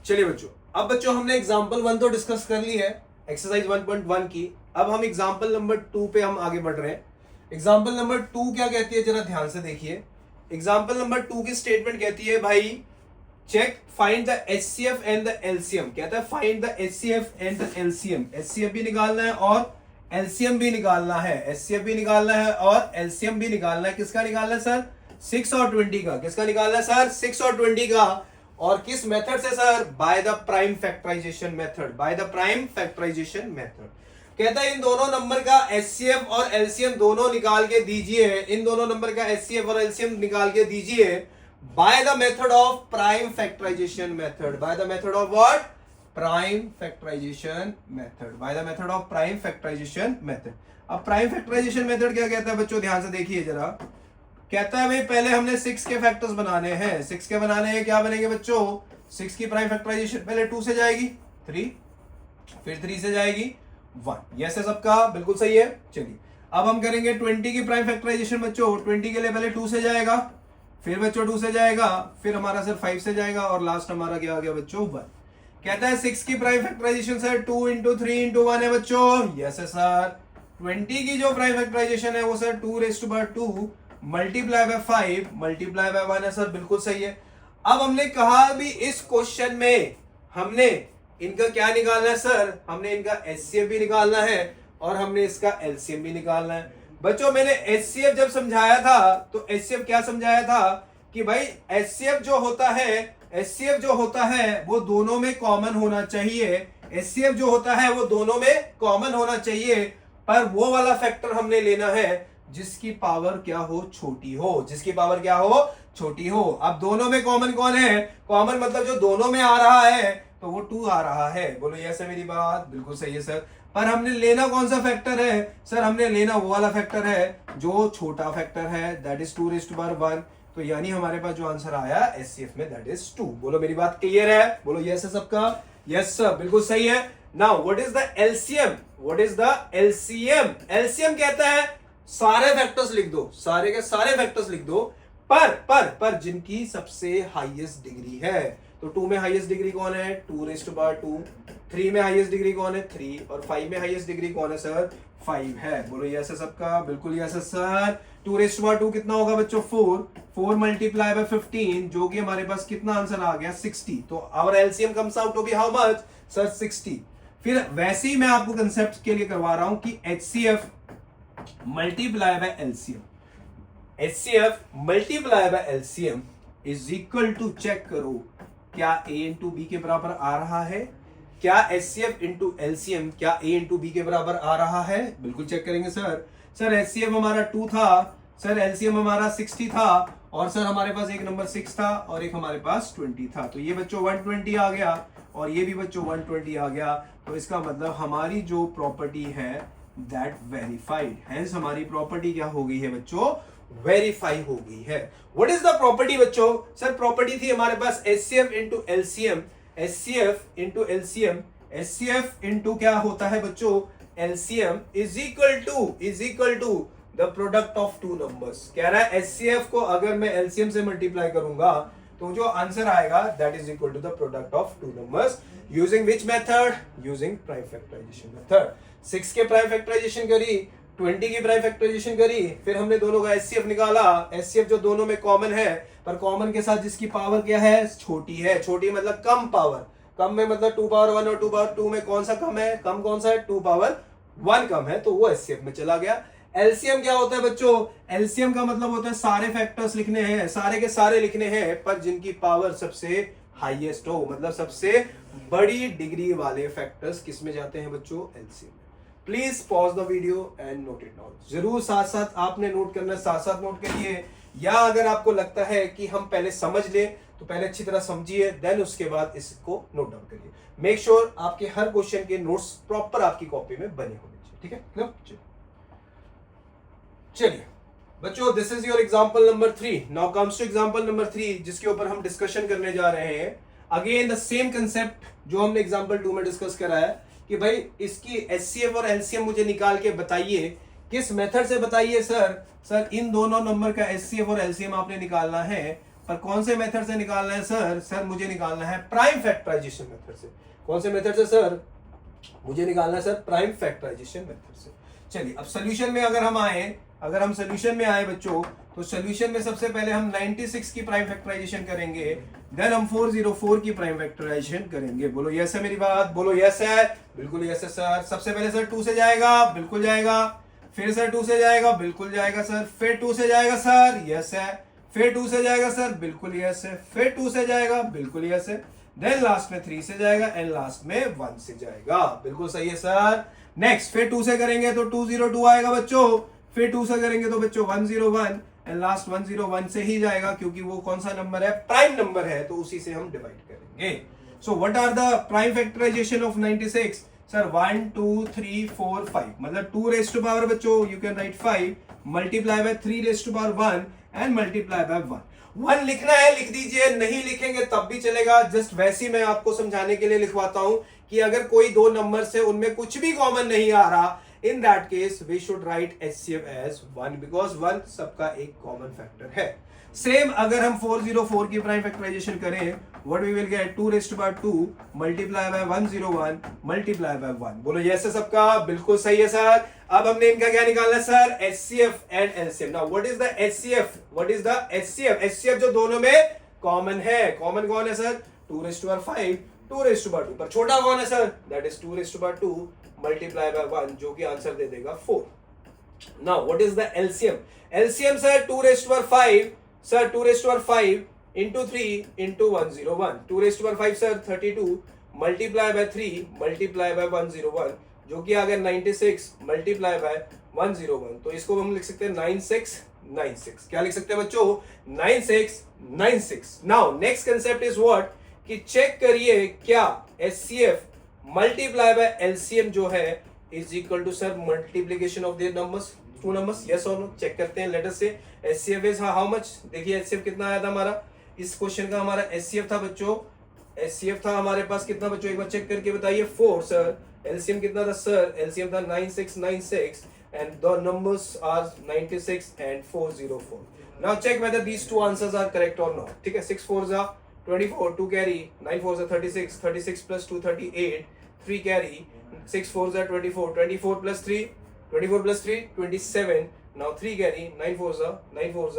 चलिए बच्चों, अब बच्चों हमने एग्जाम्पल 1 तो डिस्कस कर ली है एक्सरसाइज 1.1 की। अब हम एग्जाम्पल नंबर 2 पे हम आगे बढ़ रहे हैं। एग्जाम्पल नंबर 2 क्या कहती है, जरा ध्यान से देखिए। एग्जाम्पल नंबर 2 की स्टेटमेंट कहती है भाई check find the HCF and the LCM. कहता है find the HCF and the LCM. HCF भी निकालना है और एलसीएम भी निकालना है। एचसीएफ भी निकालना है और एलसीएम भी निकालना है। किसका निकालना है सर? 6 और 20 का। किसका निकालना है सर? 6 और 20 का। और किस मेथड से sir? By the prime factorisation method. By the prime factorisation method. कहता है इन दोनों नंबर का एचसीएफ और एलसीएम दोनों निकाल के दीजिए। इन दोनों नंबर का एचसीएफ और एलसीएम निकाल के दीजिए by the method of prime factorisation method. By the method of what? Prime factorisation method. By the method of prime factorisation method. अब प्राइम फैक्टराइजेशन मेथड क्या कहता है बच्चों? ध्यान से देखिए जरा। कहता है भाई पहले हमने 6 के फैक्टर्स बनाने हैं। 6 के बनाने हैं, क्या बनेंगे बच्चों? 6 की प्राइम फैक्टराइजेशन पहले 2 से जाएगी 3, फिर 3 से जाएगी 1। यस है सबका? बिल्कुल सही है। चलिए अब हम करेंगे 20 की प्राइम फैक्टराइजेशन बच्चों। 20 के लिए पहले 2 से जाएगा, फिर बच्चों 2 से जाएगा, फिर हमारा सर 5 से जाएगा और लास्ट हमारा क्या आ गया बच्चों? 1। कहता है 6 की prime factorization sir 2 into 3 into 1 है बच्चों। यस है सर। 20 की जो प्राइम फैक्टराइजेशन है वो sir 2 multiply bye 5 multiply by 1 है सर। बिल्कुल सही है। अब हमने कहा भी इस क्वेश्चन में हमने इनका क्या निकालना है सर? हमने इनका एचसीएफ भी निकालना है और हमने इसका एलसीएम भी निकालना है। बच्चों मैंने एचसीएफ जब समझाया था तो एचसीएफ क्या समझाया था कि भाई एचसीएफ जो होता है, एचसीएफ जो होता है वो दोनों में कॉमन होना चाहिए। एचसीएफ जो होता है वो दोनों में कॉमन होना चाहिए, पर वो वाला फैक्टर हमने लेना है जिसकी पावर क्या हो? छोटी हो। जिसकी पावर क्या हो? छोटी हो। अब दोनों में कॉमन कौन है? कॉमन मतलब जो दोनों में आ रहा है तो वो 2 आ रहा है। बोलो यस है मेरी बात? बिल्कुल सही है सर। पर हमने लेना कौन सा फैक्टर है सर? हमने लेना वो वाला फैक्टर है जो छोटा फैक्टर है, दैट इज 2⁻1। तो यानी हमारे पास जो आंसर आया एचसीएफ में दैट इज 2। बोलो मेरी बात क्लियर है? बोलो यस है सबका? यस सर, बिल्कुल सही है। Now what is the LCM? What is the LCM? LCM कहता है सारे फैक्टर्स लिख दो, सारे के सारे फैक्टर्स लिख दो, पर जिनकी सबसे हाईएस्ट डिग्री है। तो 2 में हाईएस्ट डिग्री कौन है? 2⁻2। 3 में हाईएस्ट डिग्री कौन है? 3। और 5 में हाईएस्ट डिग्री कौन है सर? 5 है। बोलो यस है सबका? बिल्कुल यस है सर। 2⁻2 कितना होगा बच्चों? 4। 4 मल्टीप्लाई बाय 15 जो कि हमारे पास कितना आंसर आ गया? 60। तो our LCM comes out to be how much sir? 60। फिर वैसे ही मैं आपको कंसेप्ट के लिए करवा रहा हूं कि HCF multiply by LCM, HCF multiply by LCM is equal to, check करो क्या ए इंटू बी के बराबर आ रहा है? क्या एचसीएफ इंटू एलसीएम क्या ए इंटू बी के बराबर आ रहा है? बिल्कुल चेक करेंगे सर। सर एचसीएफ हमारा 2 था, सर एलसीएम हमारा 60 था, और सर हमारे पास एक नंबर 6 था और एक हमारे पास 20 था। तो ये बच्चों 120 आ गया और ये भी बच्चों 120 आ गया। तो इसका मतलब हमारी जो प्रॉपर्टी है दैट वेरीफाइड। हेंस हमारी प्रॉपर्टी क्या हो गई है बच्चों? वेरीफाई हो गई है। व्हाट इज द प्रॉपर्टी बच्चों? सर प्रॉपर्टी थी हमारे पास HCF into LCM, HCF into LCM, HCF into क्या होता है बच्चों? LCM is equal to the product of 2 numbers. कह रहा है एचसीएफ को अगर मैं एलसीएम से मल्टीप्लाई करूंगा तो जो आंसर आएगा that is equal to the product of 2 numbers using which method? Using prime factorisation method. 6 के प्राइम फैक्टराइजेशन करी, 20 की प्राइम फैक्टराइजेशन करी, फिर हमने दोनों का एचसीएफ निकाला। एचसीएफ जो दोनों में कॉमन है, पर कॉमन के साथ जिसकी पावर क्या है? छोटी है। छोटी मतलब कम पावर। कम में मतलब 2⁻1 और 2⁻2 में कौन सा कम है? कम कौन सा है? 2⁻1 कम है, तो वो एचसीएफ में चला गया। एलसीएम क्या होता है बच्चों? एलसीएम का मतलब होता है सारे फैक्टर्स लिखने हैं, सारे के सारे लिखने हैं, पर जिनकी पावर सबसे हाईएस्ट हो, मतलब सबसे बड़ी डिग्री वाले फैक्टर्स किस में जाते हैं बच्चों? एलसीएम में। Please pause the video and note it down. जरूर साथ साथ आपने नोट करना, साथ साथ नोट करिए, या अगर आपको लगता है कि हम पहले समझ ले तो पहले अच्छी तरह समझिए, देन उसके बाद इसको नोट डाउन करिए। मेक श्योर आपके हर क्वेश्चन के नोट्स प्रॉपर आपकी कॉपी में बने होने चाहिए। ठीक है? चलिए बच्चों, this is your example number 3। Now comes to example number 3 जिसके ऊपर हम डिस्कशन करने जा रहे हैं। अगेन द सेम कंसेप्ट जो हमने एग्जाम्पल 2 में डिस्कस करा है कि भाई इसकी एचसीएफ और एलसीएम मुझे निकाल के बताइए। किस मेथड से बताइए सर? सर इन दोनों नंबर का एचसीएफ और एलसीएम आपने निकालना है पर कौन से मेथड से निकालना है सर? सर मुझे निकालना है प्राइम फैक्टराइजेशन मेथड से। कौन से मेथड से सर? मुझे निकालना है सर प्राइम फैक्टराइजेशन मेथड से। चलिए अब सोल्यूशन में अगर हम सोल्यूशन में आए बच्चों, तो सोल्यूशन में सबसे पहले हम 96 की प्राइम फैक्टराइजेशन करेंगे, देन हम 404 की प्राइम फैक्टराइजेशन करेंगे। बोलो यस है मेरी बात? बोलो यस है, बिल्कुल यस है सर। सबसे पहले सर 2 से जाएगा, बिल्कुल जाएगा। फिर सर 2 से जाएगा, बिल्कुल जाएगा सर। फिर 2 से जाएगा सर, यस है। फिर 2 से जाएगा सर, बिल्कुल यस है। फिर 2 से जाएगा, बिल्कुल यस है। देन लास्ट में 3 से जाएगा एंड लास्ट में 1 से जाएगा, बिल्कुल सही है सर। नेक्स्ट फिर 2 से करेंगे तो 202 आएगा बच्चों। फिर 2 से करेंगे तो बच्चों 101 एंड लास्ट 101 से ही जाएगा, क्योंकि वो कौन सा नंबर है? प्राइम नंबर है, तो उसी से हम डिवाइड करेंगे। So what are the prime factorisation of 96? Sir 1 2 3 4 5, मतलब 2 रेज़ टू पावर बच्चों you can write 5 multiply by 3 raise to power 1 and multiply by 1 लिखना है लिख दीजिए, नहीं लिखेंगे तब भी चलेगा। जस्ट वैसे ही मैं आपको समझाने के लिए लिखवाता हूं कि अगर कोई दो नंबर से उनमें कुछ भी कॉमन नहीं आ रहा, in that case we should write HCF as 1 because 1 सबका एक कॉमन फैक्टर है। सेम अगर हम 404 की प्राइम फैक्टराइजेशन करें, what we will get 2 raise to power 2 multiply by 101 multiply by 1। बोलो यस है सबका? बिल्कुल सही है सर। अब हमने इनका क्या निकालना है sir? HCF and LCM। Now what is the HCF? What is the HCF? HCF जो दोनों में कॉमन है, कॉमन कौन है sir? 2 raise to power 5 2 raise to power 2, पर छोटा कौन है sir? That is 2 raise to power 2 multiply by 1, जो कि आंसर दे देगा 4। Now what is the LCM? LCM sir 2 raise to power 5 sir 2 raise to power 5 into 3 into 101, 2 raised to power 5 sir 32 multiply by 3 multiply by 101, जो कि आ गया 96 multiply by 101। तो इसको हम लिख सकते हैं 9696। क्या लिख सकते हैं बच्चों? 9696। Now next concept is what कि चेक करिए क्या HCF मल्टीप्लाई बाय LCM जो है is equal to sir multiplication of their numbers, two numbers, yes और नो। चेक करते हैं। Let us see HCF is how much? देखिए HCF कितना आया था हमारा, इस क्वेश्चन का हमारा HCF था बच्चों, HCF था हमारे पास कितना बच्चों? एक बार चेक करके बताइए। 4 सर। LCM कितना था सर? LCM था 9696 and the numbers are 96 and 404। Now check whether these two answers are correct और नॉट। ठीक है, 6 4 जा 24, 2 कैरी, 9 4 जा 36, 36 प्लस 2 38, 3 कैरी, 6 4 जा 24, 24 प्लस 3 27, नाउ 3 कैरी, 9 4 जा 9 4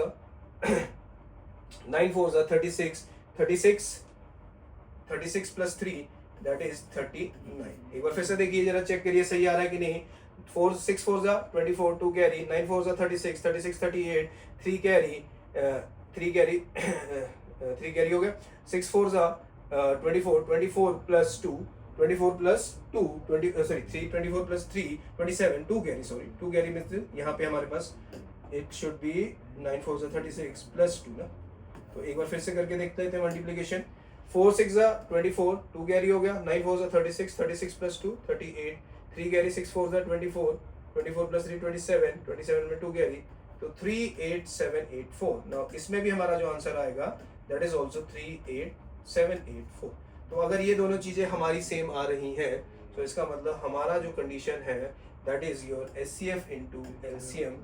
जा 36, 36 प्लस 3 दैट इज 39। एक बार फिर से देखिए जरा, चेक करिए सही आ रहा है कि नहीं। 6 4 जा 24, 2 कैरी, 9 4 जा 36, 38, 3 कैरी 3 कैरी हो गया, 6 4 जा 24 plus 2 24 plus 2 sorry 3 24 plus 3 27, 2 carry, sorry 2 carry में यहाँ पे हमारे पास इट शुड बी 9 4 जा 36 प्लस 2 ना। तो एक बार फिर से करके देखते थे मल्टीप्लिकेशन। 4 6 जा 24, 2 कैरी हो गया, 9 4 जा 36 प्लस 2 38, 3 कैरी, 6 4 जा 24 प्लस 3 27 में 2 कैरी, तो 38784। नाउ इसमें भी हमारा जो आंसर आएगा दैट इज आल्सो 38784। तो अगर ये दोनों चीजें हमारी सेम आ रही हैं, तो इसका मतलब हमारा जो कंडीशन है that is your HCF into LCM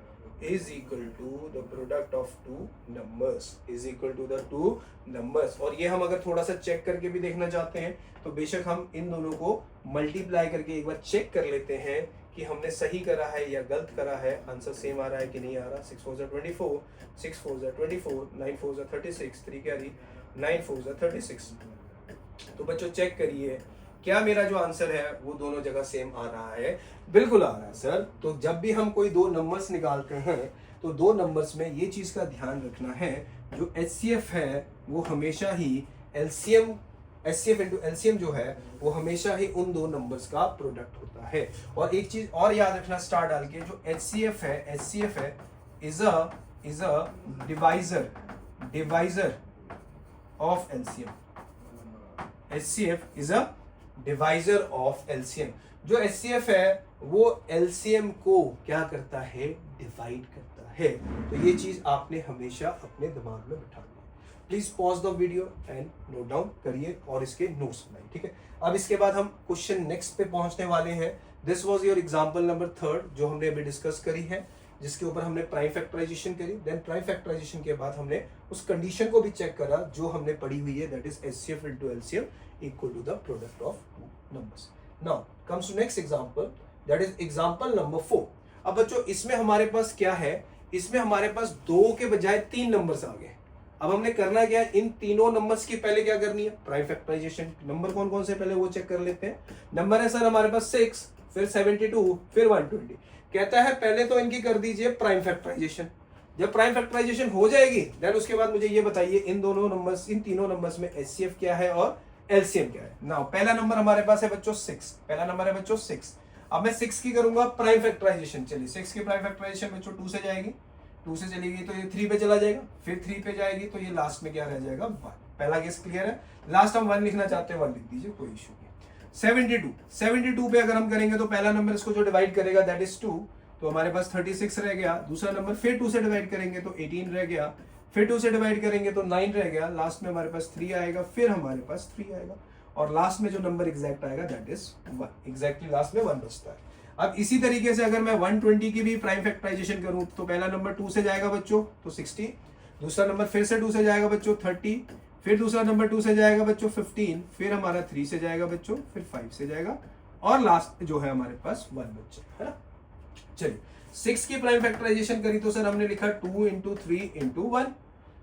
is equal to the product of two numbers, is equal to the two numbers। और ये हम अगर थोड़ा सा चेक करके भी देखना चाहते हैं तो बेशक हम इन दोनों को मल्टीप्लाई करके एक बार चेक कर लेते हैं कि हमने सही करा है या गलत करा है, आंसर सेम आ रहा है कि नहीं आ रहा। 6 4 जा 24, 6 4 जा 24, 9 4 जा 36, 3 कैरी, 9 4 जा 36। तो बच्चों चेक करिए क्या मेरा जो आंसर है वो दोनों जगह सेम आ रहा है? बिल्कुल आ रहा है सर। तो जब भी हम कोई दो नंबर्स निकालते हैं तो दो नंबर्स में ये चीज का ध्यान रखना है, जो HCF है वो हमेशा ही HCF into LCM जो है वो हमेशा ही उन दो नंबर्स का प्रोडक्ट होता है। और एक चीज और याद रखना स्टार डाल के, जो HCF है is a divisor of LCM। HCF is a divisor of LCM। जो HCF है वो LCM को क्या करता है? डिवाइड करता है। तो ये चीज आपने हमेशा अपने दिमाग में बिठा ली। Please pause the video and note down करिए और इसके नोट्स बनाइए। ठीक है, अब इसके बाद हम क्वेश्चन नेक्स्ट पे पहुंचने वाले हैं। This was your example number 3 जो हमने अभी डिस्कस करी है। जिसके ऊपर हमने प्राइम फैक्टराइजेशन करी, देन प्राइम फैक्टराइजेशन के बाद हमने उस कंडीशन को भी चेक करा जो हमने पढ़ी हुई है, that is HCF into LCM equal to the product of numbers. Now comes to next example, that is example number 4। अब बच्चों इसमें हमारे पास क्या है, इसमें हमारे पास 2 के बजाय 3 नंबर्स आ गए। अब हमने करना क्या है, इन तीनों नंबर्स की पहले क्या करनी है, प्राइम फैक्टराइजेशन। नंबर कौन कौन से पहले वो चेक कर लेते हैं। नंबर है सर हमारे पास 6, फिर 72, फिर 120। कहता है पहले तो इनकी कर दीजिए प्राइम फैक्टराइजेशन। जब प्राइम फैक्टराइजेशन हो जाएगी देन उसके बाद मुझे ये बताइए इन तीनों नंबर्स में HCF क्या है और LCM क्या है। नाउ पहला नंबर हमारे पास है बच्चों 6, पहला नंबर है बच्चों 6। अब मैं 6 की करूंगा प्राइम फैक्टराइजेशन। चलिए 6 की प्राइम फैक्टराइजेशन बच्चों 2 से जाएगी, 2 से चलेगी तो ये 3 पे चला जाएगा, फिर 3 पे जाएगी तो ये लास्ट में क्या रह जाएगा 1। पहला केस क्लियर है। लास्ट हम 1 लिखना चाहते हैं 1 लिख दीजिए, कोई इशू नहीं। 72 पे अगर हम करेंगे तो पहला नंबर इसको जो डिवाइड करेगा दैट इज 2, तो हमारे पास 36 रह गया। दूसरा नंबर फिर 2 से डिवाइड करेंगे तो 18 रह गया, फिर 2 से डिवाइड करेंगे तो 9 रह गया, लास्ट में हमारे पास 3 आएगा, फिर हमारे पास 3 आएगा और लास्ट में जो नंबर एग्जैक्ट आएगा दैट इज 1। एग्जैक्टली लास्ट में 1 बचता है। अब इसी तरीके से अगर मैं 120 की भी प्राइम फैक्टराइजेशन करूं तो पहला नंबर 2 से जाएगा बच्चों तो 60, दूसरा नंबर फिर से 2 से जाएगा बच्चों 30, फिर दूसरा नंबर 2 से जाएगा बच्चों 15, फिर हमारा 3 से जाएगा बच्चों, फिर 5 से जाएगा और लास्ट जो है हमारे पास 1 बच्चा है ना। चलिए 6 की प्राइम फैक्टराइजेशन करी तो सर हमने लिखा 2 इंटू 3 इंटू 1।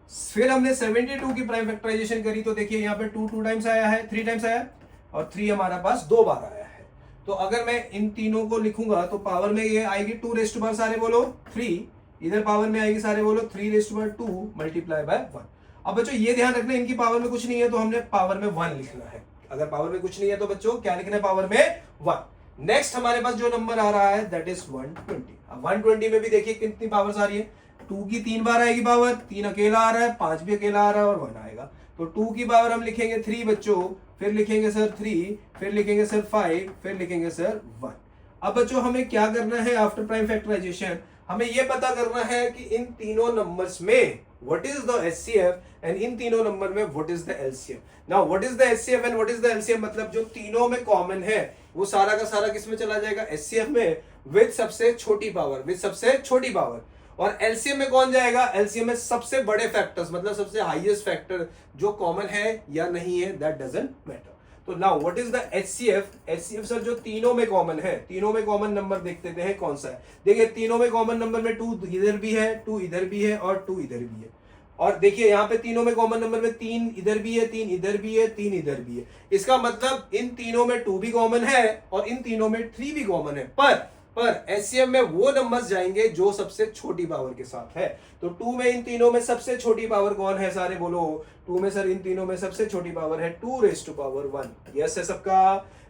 फिर हमने 72 की प्राइम फैक्टराइजेशन करी तो देखिए यहाँ पे 2 टाइम्स आया है, 3 टाइम्स आया और 3 हमारा पास 2 बार आया है। तो अगर मैं इन तीनों को लिखूंगा तो पावर में ये आएगी 2 रेज़ टू पावर सारे बोलो 3, इधर पावर में आएगी सारे बोलो 3 raise to power 2 multiply by 1। अब बच्चों ये ध्यान रखना इनकी पावर में कुछ नहीं है तो हमने पावर में 1 लिखना है। अगर पावर में कुछ नहीं है तो बच्चों क्या लिखना है, पावर में 1। नेक्स्ट हमारे पास जो नंबर आ रहा है दैट इज 120। अब 120 में भी देखिए कितनी पावर्स आ रही है, 2 की 3 बार आएगी पावर, 3 अकेला आ रहा है, 5 भी अकेला आ रहा है और 1 आएगा। तो 2 की पावर हम लिखेंगे 3 बच्चों, फिर लिखेंगे सर 3, फिर लिखेंगे सर 5, फिर लिखेंगे सर 1। अब बच्चों हमें क्या करना है आफ्टर प्राइम फैक्टराइजेशन, हमें यह पता करना है कि इन तीनों नंबर्स में what is the HCF and in तीनों नंबर में what is the LCM। Now what is the HCF and what is the LCM मतलब जो तीनों में कॉमन है वो सारा का सारा किस में चला जाएगा, HCF में विद सबसे छोटी पावर, विद सबसे छोटी पावर। और LCM में कौन जाएगा, LCM में सबसे बड़े फैक्टर्स मतलब सबसे हाईएस्ट फैक्टर जो कॉमन है या नहीं है दैट डजंट मैटर। तो now what is the HCF sir जो तीनों में कॉमन है, तीनों में कॉमन नंबर देखते हैं कौन सा है। देखिए तीनों में कॉमन नंबर में 2 इधर भी है, 2 इधर भी है और 2 इधर भी है। और देखिए यहाँ पे तीनों में कॉमन नंबर में 3 इधर भी है, 3 इधर भी है, 3 इधर भी है। इसका मतलब इन तीनों में 2 भी कॉमन है और इन तीनों में 3 भी कॉमन है। पर HCF में वो नंबर्स जाएंगे जो सबसे छोटी पावर के साथ है। तो 2 में इन तीनों में सबसे छोटी पावर कौन है सारे बोलो, 2 में सर इन तीनों में सबसे छोटी पावर है 2 रेज़ टू पावर 1। यस है सबका।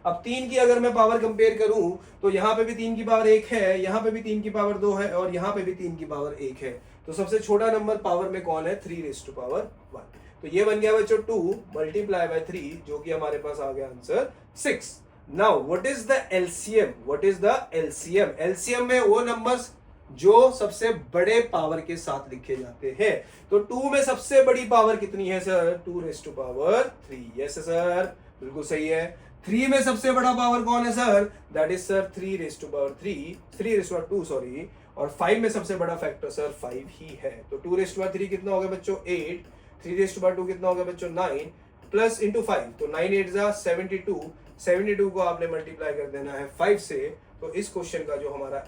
अब 3 की अगर मैं पावर कंपेयर करूं तो यहाँ पे भी 3 की पावर 1 है, यहाँ पे भी 3 की पावर 2 है और यहाँ पे भी 3 की पावर 1 है। तो सबसे छोटा नंबर पावर में कौन है, 3 रेज़ टू पावर 1। तो ये बन गया बच्चों 2 मल्टीप्लाई बाय 3 जो कि हमारे पास आ गया answer 6। Now what is the LCM, what is the LCM। LCM में वो नंबर्स जो सबसे बड़े पावर के साथ लिखे जाते हैं। तो 2 में सबसे बड़ी पावर कितनी है sir, 2 raise to power 3। Yes sir बिल्कुल सही है। 3 में सबसे बड़ा पावर कौन है sir, that is sir 3 raise to power 3 raise to power 2 sorry. और 5 में सबसे बड़ा फैक्टर सर 5 ही है। तो 2 रेज़ टू पावर 3 कितना हो गया बच्चों 8, 3 रेज़ टू पावर 2 कितना हो गया बच्चों 9 प्लस इंटू 5 तो 9 8 जा 72 को आपने मल्टीप्लाई कर देना है 5 से। तो इस क्वेश्चन का जो हमारा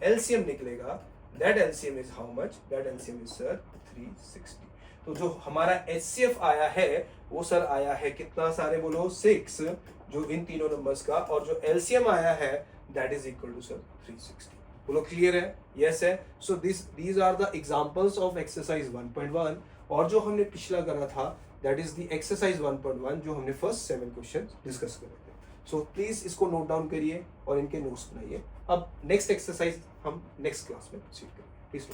LCM निकलेगा that LCM is how much, that LCM is sir 360। तो जो हमारा HCF आया है वो सर आया है कितना सारे बोलो 6 जो इन तीनों नंबर्स का, और जो LCM आया है that is equal to sir 360। बोलो क्लियर है, यस है। So these are the examples of exercise 1.1 और जो हमने पिछला करा था दैट इज द एक्सरसाइज 1.1 जो हमने फर्स्ट 7 क्वेश्चन डिस्कस करे थे। सो प्लीज इसको नोट डाउन करिए और इनके नोट्स बनाइए। अब नेक्स्ट एक्सरसाइज हम नेक्स्ट क्लास में प्रोसीड करेंगे। प्लीज।